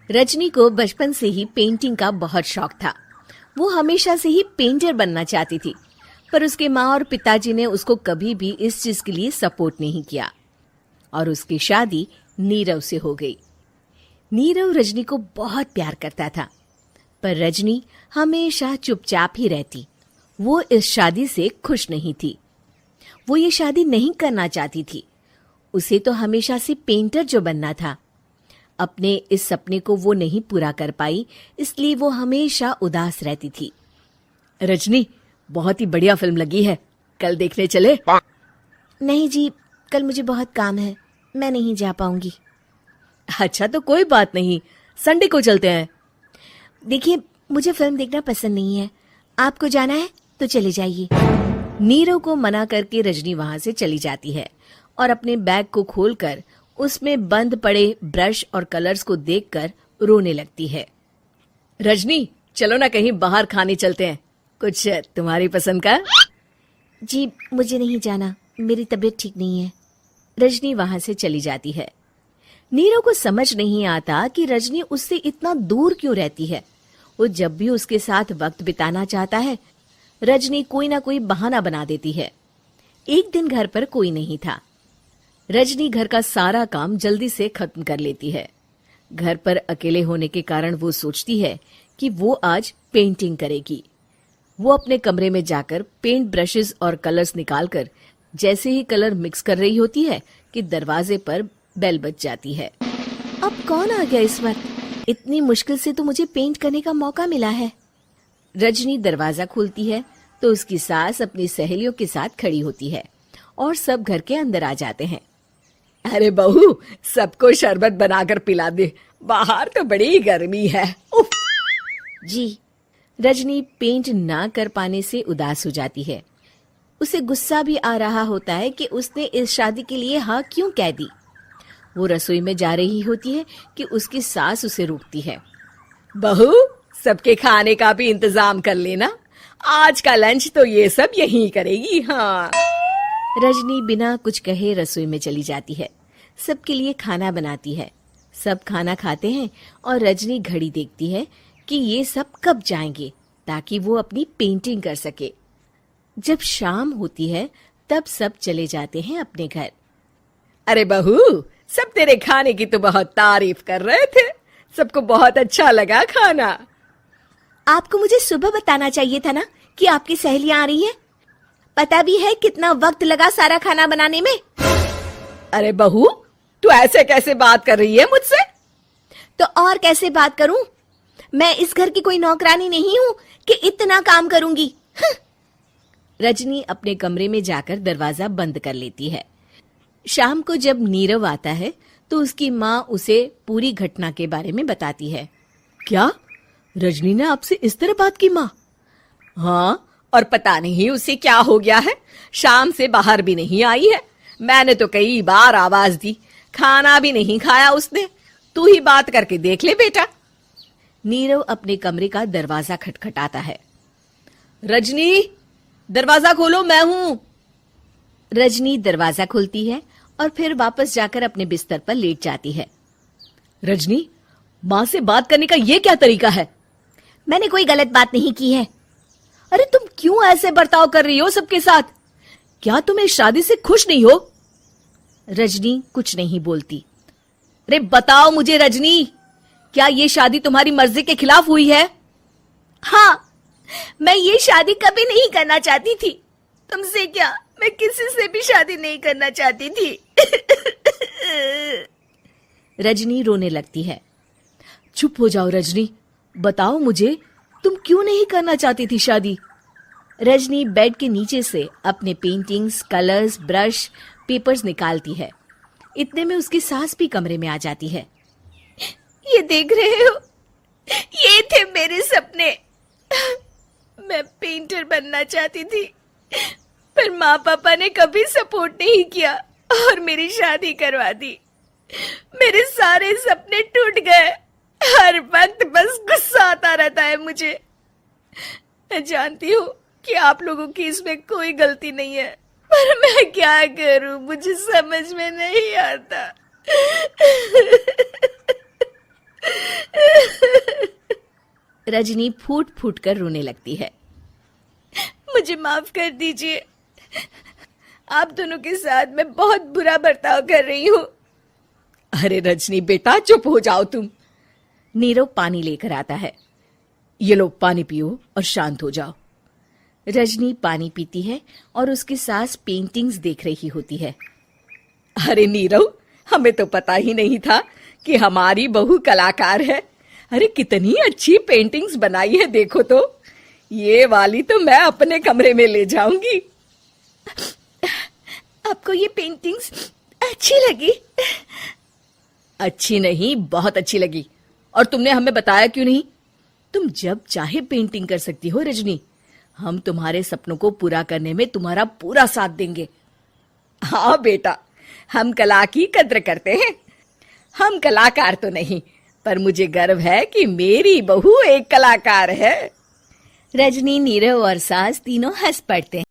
रजनी को बचपन से ही पेंटिंग का बहुत शौक था। वो हमेशा से ही पेंटर बनना चाहती थी, पर उसके माँ और पिताजी ने उसको कभी भी इस चीज के लिए सपोर्ट नहीं किया और उसकी शादी नीरव से हो गई। नीरव रजनी को बहुत प्यार करता था, पर रजनी हमेशा चुपचाप ही रहती। वो इस शादी से खुश नहीं थी। वो ये शादी नहीं करना चाहती थी। उसे तो हमेशा से पेंटर जो बनना था। अपने इस सपने को वो नहीं पूरा कर पाई, इसलिए वो हमेशा उदास रहती थी। रजनी, बहुत ही बढ़िया फिल्म लगी है, कल देखने चले? नहीं जी, कल मुझे बहुत काम है, मैं नहीं जा पाऊंगी। अच्छा तो कोई बात नहीं, संडे को चलते हैं। देखिए, मुझे फिल्म देखना पसंद नहीं है। आपको जाना है तो चले जाइए। नीरव को मना करके रजनी वहां से चली जाती है और अपने बैग को खोलकर उसमें बंद पड़े ब्रश और कलर्स को देखकर रोने लगती है। रजनी, चलो ना कहीं बाहर खाने चलते हैं, कुछ तुम्हारी पसंद का। जी, मुझे नहीं जाना, मेरी तबीयत ठीक नहीं है। रजनी वहां से चली जाती है। नीरव को समझ नहीं आता कि रजनी उससे इतना दूर क्यों रहती है। वो जब भी उसके साथ वक्त बिताना चाहता है, रजनी कोई ना कोई बहाना बना देती है। एक दिन घर पर कोई नहीं था। रजनी घर का सारा काम जल्दी से खत्म कर लेती है। घर पर अकेले होने के कारण वो सोचती है कि वो आज पेंटिंग करेगी। वो अपने कमरे में जाकर पेंट ब्रशेस और कलर्स निकालकर जैसे ही कलर मिक्स कर रही होती है कि दरवाजे पर बेल बज जाती है। अब कौन आ गया इस वक्त? इतनी मुश्किल से तो मुझे पेंट करने का मौका मिला है। रजनी दरवाजा खोलती है तो उसकी सास अपनी सहेलियों के साथ खड़ी होती है और सब घर के अंदर आ जाते हैं। अरे बहू, सबको शरबत बनाकर पिला दे, बाहर तो बड़ी गर्मी है। उफ। जी। रजनी पेंट ना कर पाने से उदास हो जाती है। उसे गुस्सा भी आ रहा होता है कि उसने इस शादी के लिए हाँ क्यों कह दी। वो रसोई में जा रही होती है कि उसकी सास उसे रोकती है। बहू, सबके खाने का भी इंतजाम कर लेना, आज का लंच तो ये सब यहीं करेगी। हाँ। रजनी बिना कुछ कहे रसोई में चली जाती है। सबके लिए खाना बनाती है। सब खाना खाते हैं और रजनी घड़ी देखती है कि ये सब कब जाएंगे ताकि वो अपनी पेंटिंग कर सके। जब शाम होती है तब सब चले जाते हैं अपने घर। अरे बहू, सब तेरे खाने की तो बहुत तारीफ कर रहे थे, सबको बहुत अच्छा लगा खाना। आपको मुझे सुबह बताना चाहिए था ना कि आपकी सहेलियां आ रही है। पता भी है कितना वक्त लगा सारा खाना बनाने में। अरे बहू, तू ऐसे कैसे बात कर रही है मुझसे? तो और कैसे बात करूं? मैं इस घर की कोई नौकरानी नहीं हूं कि इतना काम करूंगी। रजनी अपने कमरे में जाकर दरवाजा बंद कर लेती है। शाम को जब नीरव आता है तो उसकी माँ उसे पूरी घटना के बारे में बताती है। क्या रजनी ने आपसे इस तरह बात की माँ? हाँ, और पता नहीं उसे क्या हो गया है, शाम से बाहर भी नहीं आई है। मैंने तो कई बार आवाज दी, खाना भी नहीं खाया उसने। तू ही बात करके देख ले बेटा। नीरव अपने कमरे का दरवाजा खटखटाता है। रजनी, दरवाजा खोलो, मैं हूं। रजनी दरवाजा खोलती है और फिर वापस जाकर अपने बिस्तर पर लेट जाती है। रजनी, माँ से बात करने का ये क्या तरीका है? मैंने कोई गलत बात नहीं की है। अरे तुम क्यों ऐसे बर्ताव कर रही हो सबके साथ? क्या तुम इस शादी से खुश नहीं हो? रजनी कुछ नहीं बोलती। अरे बताओ मुझे रजनी, क्या ये शादी तुम्हारी मर्जी के खिलाफ हुई है? हाँ, मैं ये शादी कभी नहीं करना चाहती थी। तुमसे क्या, मैं किसी से भी शादी नहीं करना चाहती थी। रजनी रोने लगती है। चुप हो जाओ रजनी, बताओ मुझे, तुम क्यों नहीं करना चाहती थी शादी? रजनी बेड के नीचे से अपने पेंटिंग्स, कलर्स, ब्रश, पेपर्स निकालती है। इतने में उसकी सास भी कमरे में आ जाती है। ये देख रहे हो, ये थे मेरे सपने। मैं पेंटर बनना चाहती थी, पर माँ पापा ने कभी सपोर्ट नहीं किया और मेरी शादी करवा दी। मेरे सारे सपने टूट गए। हर वक्त बस गुस्सा आता रहता है मुझे। मैं जानती हूँ कि आप लोगों की इसमें कोई गलती नहीं है, पर मैं क्या करूं, मुझे समझ में नहीं आता। रजनी फूट फूट कर रोने लगती है। मुझे माफ कर दीजिए, आप दोनों के साथ मैं बहुत बुरा बर्ताव कर रही हूँ। अरे रजनी बेटा, चुप हो जाओ तुम। नीरव पानी लेकर आता है। ये लो पानी पियो और शांत हो जाओ। रजनी पानी पीती है और उसकी सास पेंटिंग्स देख रही होती है। अरे नीरव, हमें तो पता ही नहीं था कि हमारी बहू कलाकार है। अरे कितनी अच्छी पेंटिंग्स बनाई है, देखो तो। ये वाली तो मैं अपने कमरे में ले जाऊंगी। आपको ये पेंटिंग्स अच्छी लगी? अच्छी नहीं, बहुत अच्छी लगी। और तुमने हमें बताया क्यों नहीं? तुम जब चाहे पेंटिंग कर सकती हो रजनी। हम तुम्हारे सपनों को पूरा करने में तुम्हारा पूरा साथ देंगे। हाँ बेटा, हम कला की कद्र करते हैं। हम कलाकार तो नहीं, पर मुझे गर्व है कि मेरी बहू एक कलाकार है। रजनी, नीरव और सास तीनों हंस पड़ते हैं।